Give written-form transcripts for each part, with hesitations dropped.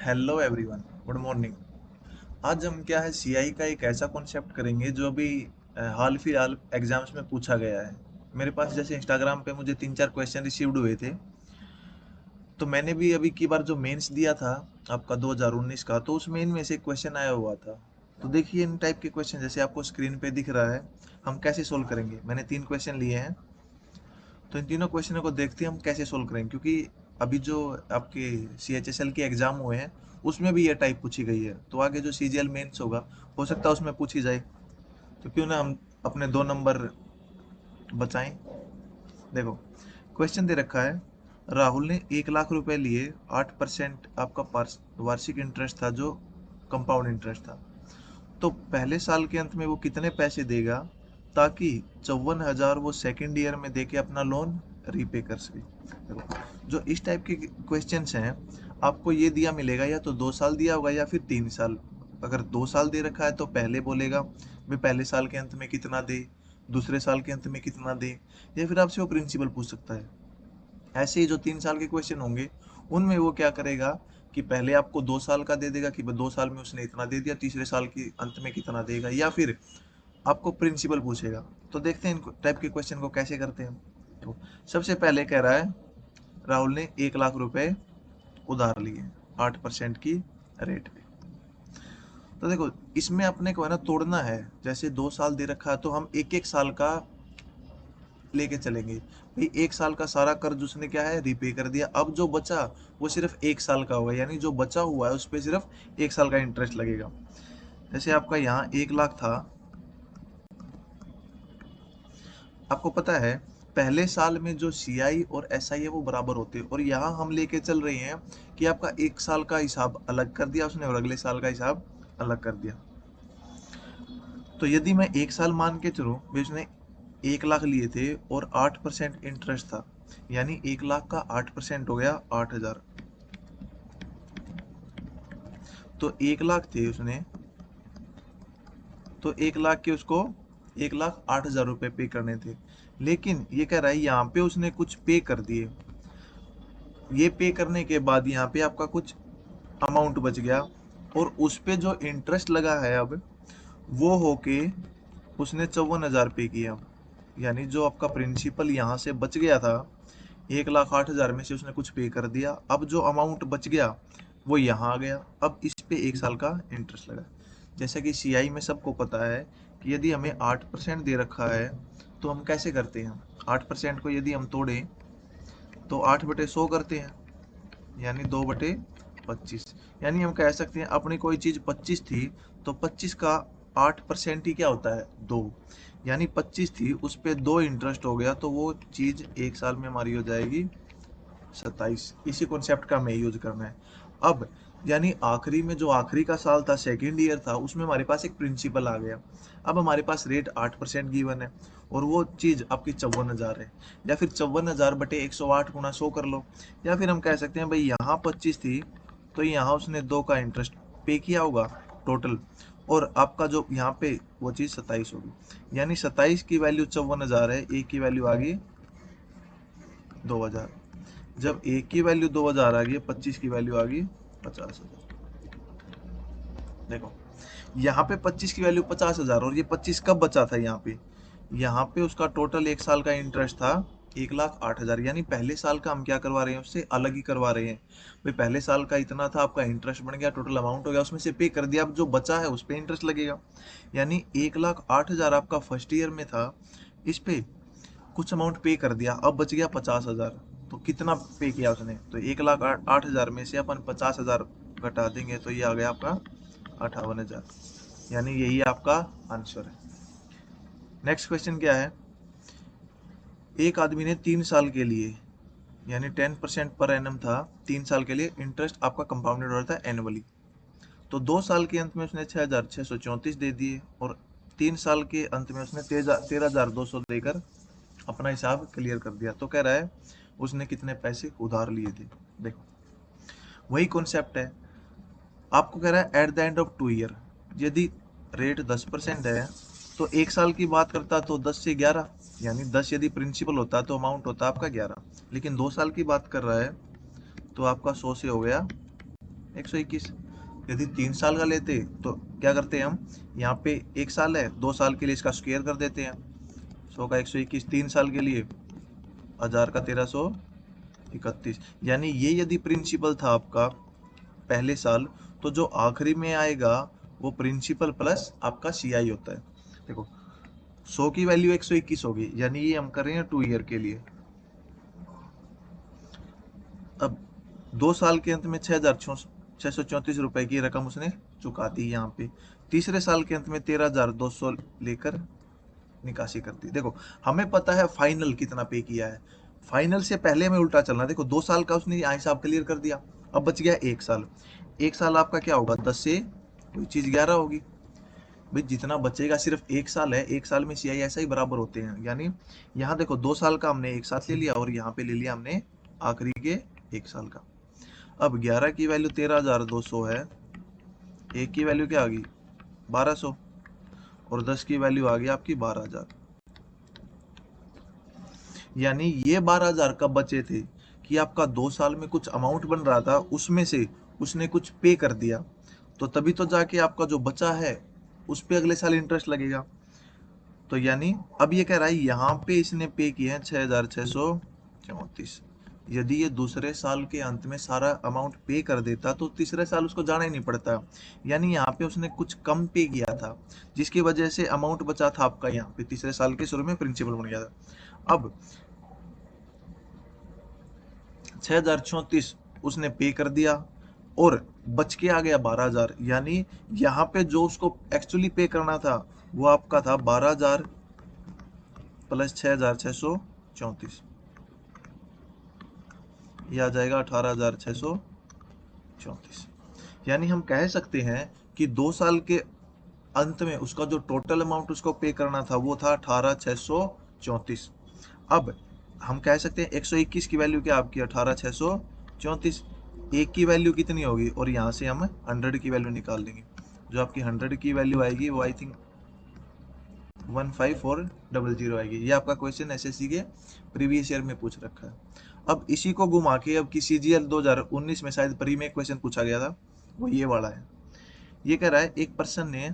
Hello everyone, good morning. आज हम क्या है सीआई का एक ऐसा कॉन्सेप्ट करेंगे जो अभी हाल फिलहाल एग्जाम्स में पूछा गया है। मेरे पास जैसे इंस्टाग्राम पे मुझे 3-4 क्वेश्चन रिसीव्ड हुए थे, तो मैंने भी अभी की बार जो मेंस दिया था आपका 2019 का, तो उस मेन में से एक क्वेश्चन आया हुआ था। तो देखिए इन टाइप के क्वेश्चन जैसे आपको स्क्रीन पे दिख रहा है, हम कैसे सोल्व करेंगे। मैंने 3 क्वेश्चन लिए हैं, तो इन तीनों क्वेश्चनों को देखते हैं हम कैसे सोल्व करेंगे, क्योंकि अभी जो आपके CHSL के एग्जाम हुए हैं उसमें भी ये टाइप पूछी गई है, तो आगे जो CGL मेंस होगा हो सकता है उसमें पूछी जाए। तो क्यों ना हम अपने 2 नंबर बचाएं। देखो क्वेश्चन दे रखा है, राहुल ने 1 लाख रुपए लिए, 8% आपका वार्षिक इंटरेस्ट था जो कंपाउंड इंटरेस्ट था। तो पहले साल के अंत में वो कितने पैसे देगा ताकि 54,000 वो सेकेंड ईयर में देके अपना लोन रीपे कर सके। देखो जो इस टाइप के क्वेश्चंस हैं, आपको ये दिया मिलेगा या तो 2 साल दिया होगा या फिर 3 साल। अगर 2 साल दे रखा है तो पहले बोलेगा भाई पहले साल के अंत में कितना दे, दूसरे साल के अंत में कितना दे, या फिर आपसे वो प्रिंसिपल पूछ सकता है। ऐसे ही जो 3 साल के क्वेश्चन होंगे उनमें वो क्या करेगा कि पहले आपको 2 साल का दे देगा कि 2 साल में उसने इतना दे दिया, तीसरे साल के अंत में कितना देगा, या फिर आपको प्रिंसिपल पूछेगा। तो देखते हैं इन टाइप के क्वेश्चन को कैसे करते हैं। तो सबसे पहले कह रहा है राहुल ने 1 लाख रुपए उधार लिए 8% की रेट पे। तो देखो इसमें अपने को है ना तोड़ना है। जैसे 2 साल दे रखा है तो हम एक एक साल का लेके चलेंगे। भाई 1 साल का सारा कर्ज उसने क्या है रिपे कर दिया, अब जो बचा वो सिर्फ 1 साल का होगा, यानी जो बचा हुआ है उस पर सिर्फ 1 साल का इंटरेस्ट लगेगा। जैसे आपका यहाँ 1 लाख था, आपको पता है पहले साल में जो सीआई और एसआई है वो बराबर होते हैं, और यहाँ हम लेके चल रहे हैं कि आपका 1 साल का हिसाब अलग कर दिया उसने और अगले साल का हिसाब अलग कर दिया। तो यदि मैं 1 साल मान के चलूँ भाई उसने 1 लाख लिए थे और 8% इंटरेस्ट था, यानी 1 लाख का 8% हो गया 8,000। तो 1 लाख थे उसने, तो 1 लाख के उसको 1,08,000 रुपये पे करने थे। लेकिन ये कह रहा है यहाँ पे उसने कुछ पे कर दिए, ये पे करने के बाद यहाँ पे आपका कुछ अमाउंट बच गया, और उस पे जो इंटरेस्ट लगा है अब वो होके उसने 54,000 पे किया। यानी जो आपका प्रिंसिपल यहाँ से बच गया था 1,08,000 में से उसने कुछ पे कर दिया, अब जो अमाउंट बच गया वो यहाँ आ गया, अब इस पे 1 साल का इंटरेस्ट लगा। जैसा कि सीआई में सबको पता है कि यदि हमें 8% दे रखा है तो हम कैसे करते हैं, 8% को यदि हम तोड़ें तो 8/100 करते हैं, यानी 2/25। यानी हम कह सकते हैं अपनी कोई चीज 25 थी तो 25 का 8% ही क्या होता है 2, यानी 25 थी उस पे 2 इंटरेस्ट हो गया, तो वो चीज 1 साल में हमारी हो जाएगी 27। इसी कॉन्सेप्ट का हमें यूज करना है। अब यानी आखिरी में जो आखिरी का साल था सेकेंड ईयर था उसमें हमारे पास एक प्रिंसिपल आ गया। अब हमारे पास रेट 8% गिवन है और वो चीज आपकी 54,000 है, या फिर 54,000/108 × 100 कर लो, या फिर हम कह सकते हैं भाई यहाँ 25 थी तो यहाँ उसने 2 का इंटरेस्ट पे किया होगा टोटल, और आपका जो यहाँ पे वो चीज 27 होगी, यानी 27 की वैल्यू 54,000 है, एक की वैल्यू आ गई 2,000। जब एक की वैल्यू 2,000 आ गई, 25 की वैल्यू आ गई 50,000। देखो यहाँ पे 25 की वैल्यू 50,000, और ये 25 कब बचा था यहाँ पे उसका टोटल 1 साल का इंटरेस्ट था 1,08,000, यानी पहले साल का हम क्या करवा रहे हैं उससे अलग ही करवा रहे हैं। भाई पहले साल का इतना था, आपका इंटरेस्ट बन गया, टोटल अमाउंट हो गया, उसमें से पे कर दिया, अब जो बचा है उस पर इंटरेस्ट लगेगा। यानी 1,08,000 आपका फर्स्ट ईयर में था, इस पे कुछ अमाउंट पे कर दिया, अब बच गया 50,000। तो कितना पे किया उसने, तो 1,08,000 में से अपन 50,000 घटा देंगे तो ये आ गया आपका 58,000, यानी यही आपका आंसर है। नेक्स्ट क्वेश्चन क्या है, एक आदमी ने 3 साल के लिए, यानी 10% पर एनम था, 3 साल के लिए इंटरेस्ट आपका कंपाउंडेड हो रहा था एनुअली। तो 2 साल के अंत में उसने 6,634 दे दिए, और 3 साल के अंत में उसने 13,200 देकर अपना हिसाब क्लियर कर दिया। तो कह रहा है उसने कितने पैसे उधार लिए थे। देखो वही कॉन्सेप्ट है, आपको कह रहा है at the end of 2 year, यदि रेट 10% है तो 1 साल की बात करता तो 10 से 11, यानी 10 यदि प्रिंसिपल होता तो अमाउंट होता आपका 11, लेकिन 2 साल की बात कर रहा है तो आपका 100 से हो गया 121। यदि 3 साल का लेते तो क्या करते हैं हम, यहाँ पे 1 साल है, 2 साल के लिए इसका स्क्वायर कर देते हैं। 100 का 121, 3 साल के लिए 1000 का 1331। यानी ये यदि प्रिंसिपल था आपका पहले साल, तो जो आखिरी में आएगा वो प्रिंसिपल प्लस आपका सीआई होता है। देखो 100 की वैल्यू 121 होगी, यानी ये हम कर रहे हैं 2 ईयर के लिए। अब 2 साल के अंत में 6,634 रुपए की रकम उसने चुका दी यहाँ पे। तीसरे साल के अंत में 13,200 लेकर निकासी कर दी। देखो हमें पता है फाइनल कितना पे किया है, फाइनल से पहले हमें उल्टा चलना। देखो 2 साल का उसने यहाँ हिसाब क्लियर कर दिया, अब बच गया 1 साल। 1 साल आपका क्या होगा, 10 से कोई चीज 11 होगी। भाई जितना बचेगा सिर्फ 1 साल है, 1 साल में सीआई ऐसा ही बराबर होते हैं। यानी यहाँ देखो 2 साल का हमने एक साथ ले लिया और यहाँ पे ले लिया हमने आखिरी के 1 साल का। अब 11 की वैल्यू 13,200 है, 1 की वैल्यू क्या आ गई 1200 और 10 की वैल्यू आ गई आपकी 12,000। यानी ये 12,000 कब बचे थे कि आपका 2 साल में कुछ अमाउंट बन रहा था, उसमें से उसने कुछ पे कर दिया, तो तभी तो जाके आपका जो बचा है उस पे अगले साल इंटरेस्ट लगेगा। तो यानी अब ये कह रहा है यहाँ पे इसने पे किए हैं 6,634। यदि ये दूसरे साल के अंत में सारा अमाउंट पे कर देता तो तीसरे साल उसको जाना ही नहीं पड़ता। यानी यहाँ पे उसने कुछ कम पे किया था, जिसकी वजह से अमाउंट बचा था आपका यहाँ पे तीसरे साल के शुरू में प्रिंसिपल बन गया था। अब 6,034 उसने पे कर दिया और बच के आ गया 12,000। यानी यहाँ पे जो उसको एक्चुअली पे करना था वो आपका था 12,000 प्लस 6,634, ये आ जाएगा 18,634। यानी हम कह सकते हैं कि 2 साल के अंत में उसका जो टोटल अमाउंट उसको पे करना था वो था 18,634। अब हम कह सकते हैं 121 की वैल्यू क्या आपकी 18,634, एक की वैल्यू कितनी होगी और यहाँ से हम 100 की वैल्यू निकाल देंगे। जो आपकी 100 की वैल्यू आएगी वो आई थिंक 15400 आएगी। ये आपका क्वेश्चन एसएससी के प्रीवियस ईयर में पूछ रखा है। अब इसी को घुमा के अब की सीजीएल 2019 में शायद प्री में क्वेश्चन पूछा गया था, वो ये वाला है। ये कह रहा है एक पर्सन ने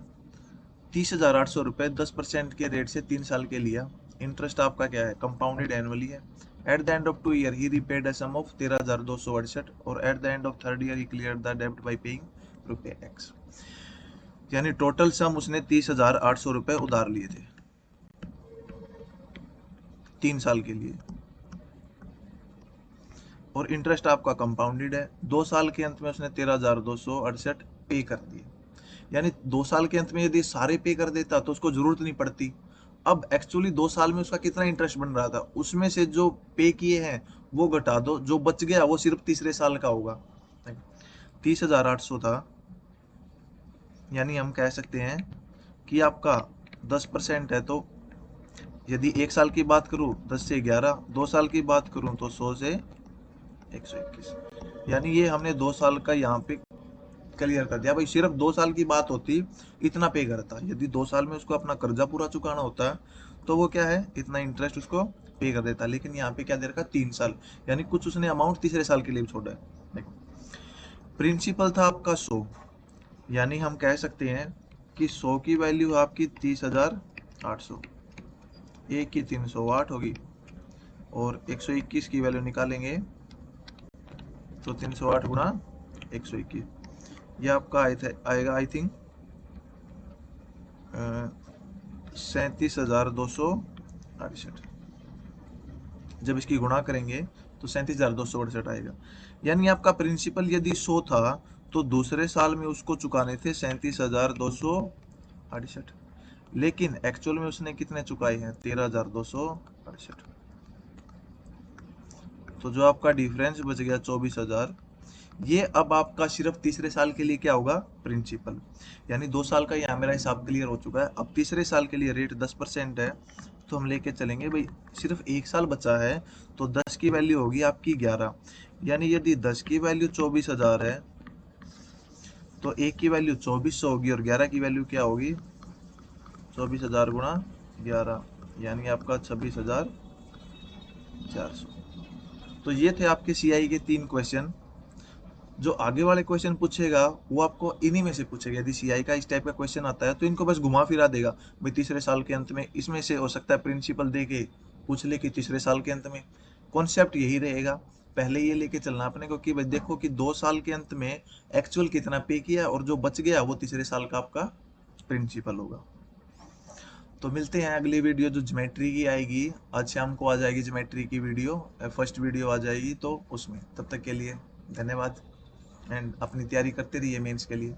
30,800 रुपए 10% के रेट से 3 साल के लिया। इंटरेस्ट आपका क्या है, कंपाउंडेड एनुअली है। At the end of 2 year he repaid a sum of 13,268 और at the end of 3rd year he clear the डेब्ट बाय पेइंग रुपए एक्स। यानी टोटल सम उसने 30,800 रुपए उधार लिए थे 3 साल के लिए, और इंटरेस्ट आपका कंपाउंडेड है। 2 साल के अंत में उसने 13,268 पे कर दिए। यानी 2 साल के अंत में यदि सारे पे कर देता तो उसको जरूरत नहीं पड़ती। अब एक्चुअली 2 साल में उसका कितना इंटरेस्ट बन रहा था, उसमें से जो पे किए हैं वो घटा दो, जो बच गया वो सिर्फ तीसरे साल का होगा। 30,800 था, यानी हम कह सकते हैं कि आपका 10% है। तो यदि 1 साल की बात करूं 10 से 11, 2 साल की बात करूं तो 100 से 121। यानी ये हमने 2 साल का यहाँ पे क्लियर कर दिया। भाई सिर्फ 2 साल की बात होती इतना पे करता, यदि 2 साल में उसको अपना कर्जा पूरा चुकाना होता तो वो क्या है इतना इंटरेस्ट उसको पे कर देता। लेकिन यहाँ पे क्या दे रखा 3 साल, यानी कुछ उसने अमाउंट तीसरे साल के लिए भी छोड़ा है। देखो प्रिंसिपल था आपका 100, यानी हम कह सकते हैं कि 100 की वैल्यू आपकी 30,800, एक की 308 होगी और 121 की वैल्यू निकालेंगे तो 308 गुणा 121, ये आपका आएगा आई थिंक 37,268। जब इसकी गुणा करेंगे तो 37,268 आएगा। यानी आपका प्रिंसिपल यदि 100 था तो दूसरे साल में उसको चुकाने थे 37,268, लेकिन एक्चुअल में उसने कितने चुकाए हैं 13,268। तो जो आपका डिफरेंस बच गया 24,000, ये अब आपका सिर्फ तीसरे साल के लिए क्या होगा प्रिंसिपल। यानी 2 साल का यहाँ मेरा हिसाब क्लियर हो चुका है। अब तीसरे साल के लिए रेट 10% है, तो हम लेके चलेंगे भाई सिर्फ 1 साल बचा है तो 10 की वैल्यू होगी आपकी 11। यानी यदि 10 की वैल्यू 24,000 है तो 1 की वैल्यू 2400 होगी और 11 की वैल्यू क्या होगी 24,000 गुणा 11, यानी आपका 26,400। तो ये थे आपके सीआई के 3 क्वेश्चन जो आगे वाले क्वेश्चन पूछेगा वो आपको इन्हीं में से पूछेगा। यदि सीआई का इस टाइप का क्वेश्चन आता है तो इनको बस घुमा फिरा देगा, भाई तीसरे साल के अंत में इसमें से हो सकता है प्रिंसिपल दे के पूछ ले कि तीसरे साल के अंत में। कॉन्सेप्ट यही रहेगा, पहले ये लेके चलना अपने को कि भाई देखो कि 2 साल के अंत में एक्चुअल कितना पे किया और जो बच गया वो तीसरे साल का आपका प्रिंसिपल होगा। तो मिलते हैं अगली वीडियो जो ज्योमेट्री की आएगी, आज शाम को आ जाएगी ज्योमेट्री की वीडियो, फर्स्ट वीडियो आ जाएगी, तो उसमें तब तक के लिए धन्यवाद एंड अपनी तैयारी करते रहिए मेंस के लिए।